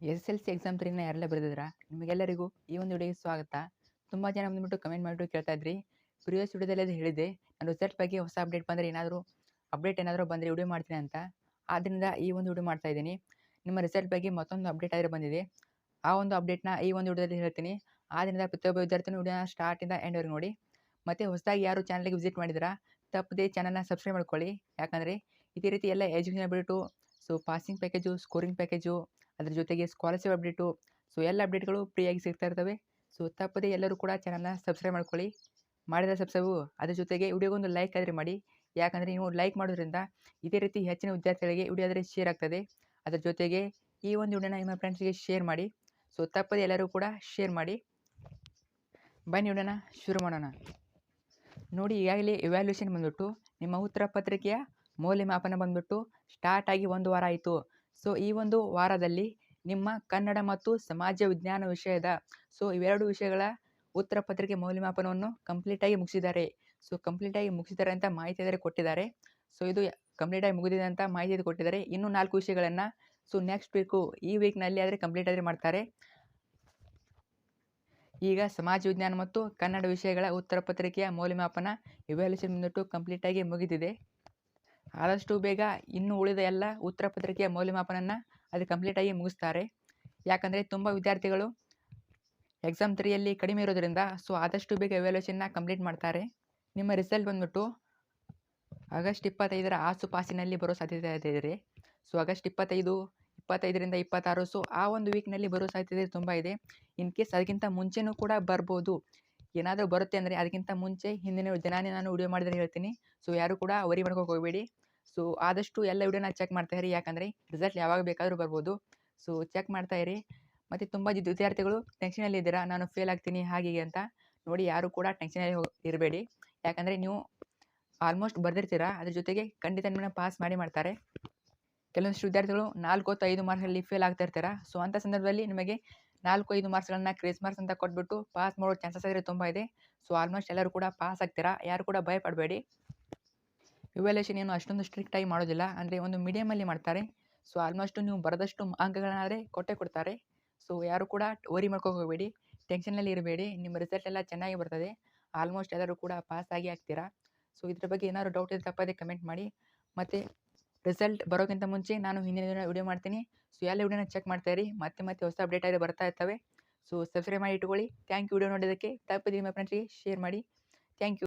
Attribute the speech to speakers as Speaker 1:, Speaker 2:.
Speaker 1: SSLC exam 3ನ ಯಾರೆಲ್ಲ ಬರೆದಿದ್ದೀರಾ? ನಿಮಗೆಲ್ಲರಿಗೂ ಈ ಒಂದು ವಿಡಿಯೋಗೆ ಸ್ವಾಗತ. ತುಂಬ ಜನ ಬಂದ್ಬಿಟ್ಟು ಕಮೆಂಟ್ ಮಾಡಿಬಿಟ್ಟು ಕೇಳ್ತಾ ಇದ್ರಿ. ಪ್ರಿವಿಯಸ್ ವಿಡಿಯೋದಲ್ಲಿ ಅದು ಹೇಳಿದೆ, ನಾನು ರಿಸಲ್ಟ್ ಬಗ್ಗೆ ಹೊಸ ಅಪ್ಡೇಟ್ ಬಂದರೆ ಅಪ್ಡೇಟ್ ಏನಾದರೂ ಬಂದರೆ ವಿಡಿಯೋ ಮಾಡ್ತೀನಿ ಅಂತ. ಆದ್ದರಿಂದ ಈ ಒಂದು ವಿಡಿಯೋ ಮಾಡ್ತಾ ಇದ್ದೀನಿ. ನಿಮ್ಮ ರಿಸಲ್ಟ್ ಬಗ್ಗೆ ಮತ್ತೊಂದು ಅಪ್ಡೇಟ್ ಆದರೆ ಬಂದಿದೆ. ಆ ಒಂದು ಅಪ್ಡೇಟ್ನ ಈ ಒಂದು ವಿಡಿಯೋದಲ್ಲಿ ಹೇಳ್ತೀನಿ. ಆದ್ದರಿಂದ ಪ್ರತಿಯೊಬ್ಬ ವಿದ್ಯಾರ್ಥಿನೂ ವಿಡಿಯೋನ ಸ್ಟಾರ್ಟಿಂದ ಎಂಡ್ವರೆಗೆ ನೋಡಿ. ಮತ್ತು ಹೊಸದಾಗಿ ಯಾರು ಚಾನಲ್ಗೆ ವಿಸಿಟ್ ಮಾಡಿದ್ದೀರಾ ತಪ್ಪದೆ ಚಾನಲ್ನ ಸಬ್ಸ್ಕ್ರೈಬ್ ಮಾಡ್ಕೊಳ್ಳಿ. ಯಾಕಂದರೆ ಇದೇ ರೀತಿ ಎಲ್ಲ education update, passing package, scoring package, ಅದ್ರ ಜೊತೆಗೆ ಸ್ಕಾಲರ್ಶಿಪ್ ಅಪ್ಡೇಟು, ಎಲ್ಲ ಅಪ್ಡೇಟ್ಗಳು ಫ್ರೀಯಾಗಿ ಸಿಗ್ತಾ ಇರ್ತವೆ. ತಪ್ಪದೆ ಎಲ್ಲರೂ ಕೂಡ ಚಾನಲ್ನ ಸಬ್ಸ್ಕ್ರೈಬ್ ಮಾಡ್ಕೊಳ್ಳಿ. ಮಾಡಿದ ಸಬ್ಸ್ಕ್ರೈಬು ಅದ್ರ ಜೊತೆಗೆ ವಿಡಿಯೋಗೊಂದು ಲೈಕ್ ಆದರೆ ಮಾಡಿ. ಯಾಕಂದರೆ ನೀವು ಲೈಕ್ ಮಾಡೋದ್ರಿಂದ ಇದೇ ರೀತಿ ಹೆಚ್ಚಿನ ವಿದ್ಯಾರ್ಥಿಗಳಿಗೆ ವಿಡಿಯೋ ಆದರೆ ಶೇರ್ ಆಗ್ತದೆ. ಅದ್ರ ಜೊತೆಗೆ ಈ ಒಂದು ವಿಡಿಯೋನ ನಿಮ್ಮ ಫ್ರೆಂಡ್ಸ್ಗೆ ಶೇರ್ ಮಾಡಿ. ತಪ್ಪದೆ ಎಲ್ಲರೂ ಕೂಡ ಶೇರ್ ಮಾಡಿ. ಬನ್ನಿ ವಿಡಿಯೋನ ಶುರು ಮಾಡೋಣ. ನೋಡಿ, ಈಗಾಗಲೇ ಇವ್ಯಾಲ್ಯೂಷನ್ ಬಂದ್ಬಿಟ್ಟು ನಿಮ್ಮ ಉತ್ತರ ಪತ್ರಿಕೆಯ ಮೌಲ್ಯಮಾಪನ ಬಂದ್ಬಿಟ್ಟು ಸ್ಟಾರ್ಟ್ ಆಗಿ 1 ವಾರ ಆಯಿತು. ಈ ಒಂದು ವಾರದಲ್ಲಿ ನಿಮ್ಮ ಕನ್ನಡ ಮತ್ತು ಸಮಾಜ ವಿಜ್ಞಾನ ವಿಷಯದ ಇವೆರಡು ವಿಷಯಗಳ ಉತ್ತರ ಪತ್ರಿಕೆ ಮೌಲ್ಯಮಾಪನವನ್ನು ಕಂಪ್ಲೀಟಾಗಿ ಮುಗಿಸಿದ್ದಾರೆ. ಕಂಪ್ಲೀಟಾಗಿ ಮುಗಿಸಿದ್ದಾರೆ ಅಂತ ಮಾಹಿತಿ ಆದರೆ ಕೊಟ್ಟಿದ್ದಾರೆ. ಇದು ಕಂಪ್ಲೀಟಾಗಿ ಮುಗಿದಿದೆ ಅಂತ ಮಾಹಿತಿ ಕೊಟ್ಟಿದ್ದಾರೆ. ಇನ್ನೂ 4 ವಿಷಯಗಳನ್ನು ನೆಕ್ಸ್ಟ್ ಈ ವೀಕ್ನಲ್ಲಿ ಆದರೆ ಕಂಪ್ಲೀಟ್ ಆದರೆ ಮಾಡ್ತಾರೆ. ಈಗ ಸಮಾಜ ವಿಜ್ಞಾನ ಮತ್ತು ಕನ್ನಡ ವಿಷಯಗಳ ಉತ್ತರ ಪತ್ರಿಕೆಯ ಮೌಲ್ಯಮಾಪನ ಇವ್ಯಾಲ್ಯೂಷನ್ ಬಂದ್ಬಿಟ್ಟು ಕಂಪ್ಲೀಟಾಗಿ ಮುಗಿದಿದೆ. ಆದಷ್ಟು ಬೇಗ ಇನ್ನು ಉಳಿದ ಎಲ್ಲ ಉತ್ತರ ಪತ್ರಿಕೆಯ ಮೌಲ್ಯಮಾಪನನ ಅದು ಕಂಪ್ಲೀಟಾಗಿ ಮುಗಿಸ್ತಾರೆ. ಯಾಕಂದರೆ ತುಂಬ ವಿದ್ಯಾರ್ಥಿಗಳು ಎಕ್ಸಾಮ್ 3ಯಲ್ಲಿ ಕಡಿಮೆ ಇರೋದ್ರಿಂದ ಆದಷ್ಟು ಬೇಗ ಇವ್ಯಾಲ್ಯೂಷನ್ನ ಕಂಪ್ಲೀಟ್ ಮಾಡ್ತಾರೆ. ನಿಮ್ಮ ರಿಸಲ್ಟ್ ಬಂದ್ಬಿಟ್ಟು ಆಗಸ್ಟ್ 25ರ ಆಸುಪಾಸಿನಲ್ಲಿ ಬರೋ ಸಾಧ್ಯತೆ ಇದೆ. ಆಗಸ್ಟ್ 25ರಿಂದ 26 ಆ ಒಂದು ವೀಕ್ನಲ್ಲಿ ಬರೋ ಸಾಧ್ಯತೆ ತುಂಬ ಇದೆ. ಇನ್ ಕೇಸ್ ಅದಕ್ಕಿಂತ ಮುಂಚೆನೂ ಕೂಡ ಬರ್ಬೋದು. ಏನಾದರೂ ಬರುತ್ತೆ ಅಂದರೆ ಅದಕ್ಕಿಂತ ಮುಂಚೆ ಹಿಂದಿನ ದಿನಾನೇ ನಾನು ವಿಡಿಯೋ ಮಾಡಿದರೆ ಹೇಳ್ತೀನಿ. ಯಾರು ಕೂಡ ವರಿ ಮಾಡ್ಕೋಕೆ ಹೋಗಬೇಡಿ. ಆದಷ್ಟು ಎಲ್ಲ ವಿಡಿಯೋನ ಚೆಕ್ ಮಾಡ್ತಾ ಇರಿ. ಯಾಕಂದರೆ ರಿಸಲ್ಟ್ ಯಾವಾಗ ಬೇಕಾದರೂ ಬರ್ಬೋದು. ಚೆಕ್ ಮಾಡ್ತಾ ಇರಿ. ಮತ್ತು ತುಂಬ ವಿದ್ಯಾರ್ಥಿಗಳು ಟೆನ್ಷನಲ್ಲಿ ಇದ್ದೀರಾ, ನಾನು ಫೇಲ್ ಆಗ್ತೀನಿ ಹಾಗೆ ಅಂತ. ನೋಡಿ, ಯಾರು ಕೂಡ ಟೆನ್ಷನಲ್ಲಿ ಇರಬೇಡಿ. ಯಾಕಂದರೆ ನೀವು ಆಲ್ಮೋಸ್ಟ್ ಬರೆದಿರ್ತೀರಾ, ಅದ್ರ ಜೊತೆಗೆ ಖಂಡಿತ ನಿಮ್ಮನ್ನ ಪಾಸ್ ಮಾಡ್ತಾರೆ. ಕೆಲವೊಂದಿಷ್ಟು ವಿದ್ಯಾರ್ಥಿಗಳು 4 ಅಥವಾ 5 ಮಾರ್ಕ್ಸಲ್ಲಿ ಫೇಲ್ ಆಗ್ತಾ ಇರ್ತೀರಾ. ಅಂಥ ಸಂದರ್ಭದಲ್ಲಿ ನಿಮಗೆ 4-5 ಮಾರ್ಕ್ಸ್ಗಳನ್ನ ಕ್ರೇಸ್ ಮಾರ್ಕ್ಸ್ ಅಂತ ಕೊಟ್ಬಿಟ್ಟು ಪಾಸ್ ಮಾಡೋ ಚಾನ್ಸಸ್ ಆದರೆ ತುಂಬ ಇದೆ. ಆಲ್ಮೋಸ್ಟ್ ಎಲ್ಲರೂ ಕೂಡ ಪಾಸ್ ಆಗ್ತೀರಾ, ಯಾರು ಕೂಡ ಭಯ ಪಡಬೇಡಿ. ಇವ್ಯಾಲ್ಯೂಷನ್ ಏನು ಅಷ್ಟೊಂದು ಸ್ಟ್ರಿಕ್ಟಾಗಿ ಮಾಡೋದಿಲ್ಲ, ಅಂದರೆ ಒಂದು ಮೀಡಿಯಮಲ್ಲಿ ಮಾಡ್ತಾರೆ. ಆಲ್ಮೋಸ್ಟ್ ನೀವು ಬರೆದಷ್ಟು ಅಂಕಗಳನ್ನಾದರೆ ಕೊಟ್ಟೇ ಕೊಡ್ತಾರೆ. ಯಾರು ಕೂಡ ವರಿ ಮಾಡ್ಕೋಕೆ ಹೋಗಬೇಡಿ, ಟೆನ್ಷನ್ನಲ್ಲಿ ಇರಬೇಡಿ. ನಿಮ್ಮ ರಿಸಲ್ಟ್ ಎಲ್ಲ ಚೆನ್ನಾಗಿ ಬರ್ತದೆ. ಆಲ್ಮೋಸ್ಟ್ ಎಲ್ಲರೂ ಕೂಡ ಪಾಸ್ ಆಗ್ತೀರಾ. ಇದ್ರ ಬಗ್ಗೆ ಏನಾದರೂ ಡೌಟ್ ಇದ್ದರೆ ತಪ್ಪದೆ ಕಮೆಂಟ್ ಮಾಡಿ. ಮತ್ತು ರಿಸಲ್ಟ್ ಬರೋಕ್ಕಿಂತ ಮುಂಚೆ ನಾನು ಹಿಂದಿನ ದಿನ ವಿಡಿಯೋ ಮಾಡ್ತೀನಿ. ಎಲ್ಲ ವಿಡಿಯೋನ ಚೆಕ್ ಮಾಡ್ತಾ ಇರಿ. ಮತ್ತೆ ಹೊಸ ಅಪ್ಡೇಟ್ ಆದರೆ ಬರ್ತಾ ಇರ್ತವೆ. ಸಬ್ಸ್ಕ್ರೈಬ್ ಮಾಡಿ ಇಟ್ಕೊಳ್ಳಿ. ಥ್ಯಾಂಕ್ ಯು ವಿಡಿಯೋ ನೋಡೋದಕ್ಕೆ. ತಪ್ಪದೆ ನಿಮ್ಮ ಫ್ರೆಂಡ್ಸ್ಗೆ ಶೇರ್ ಮಾಡಿ. Thank you.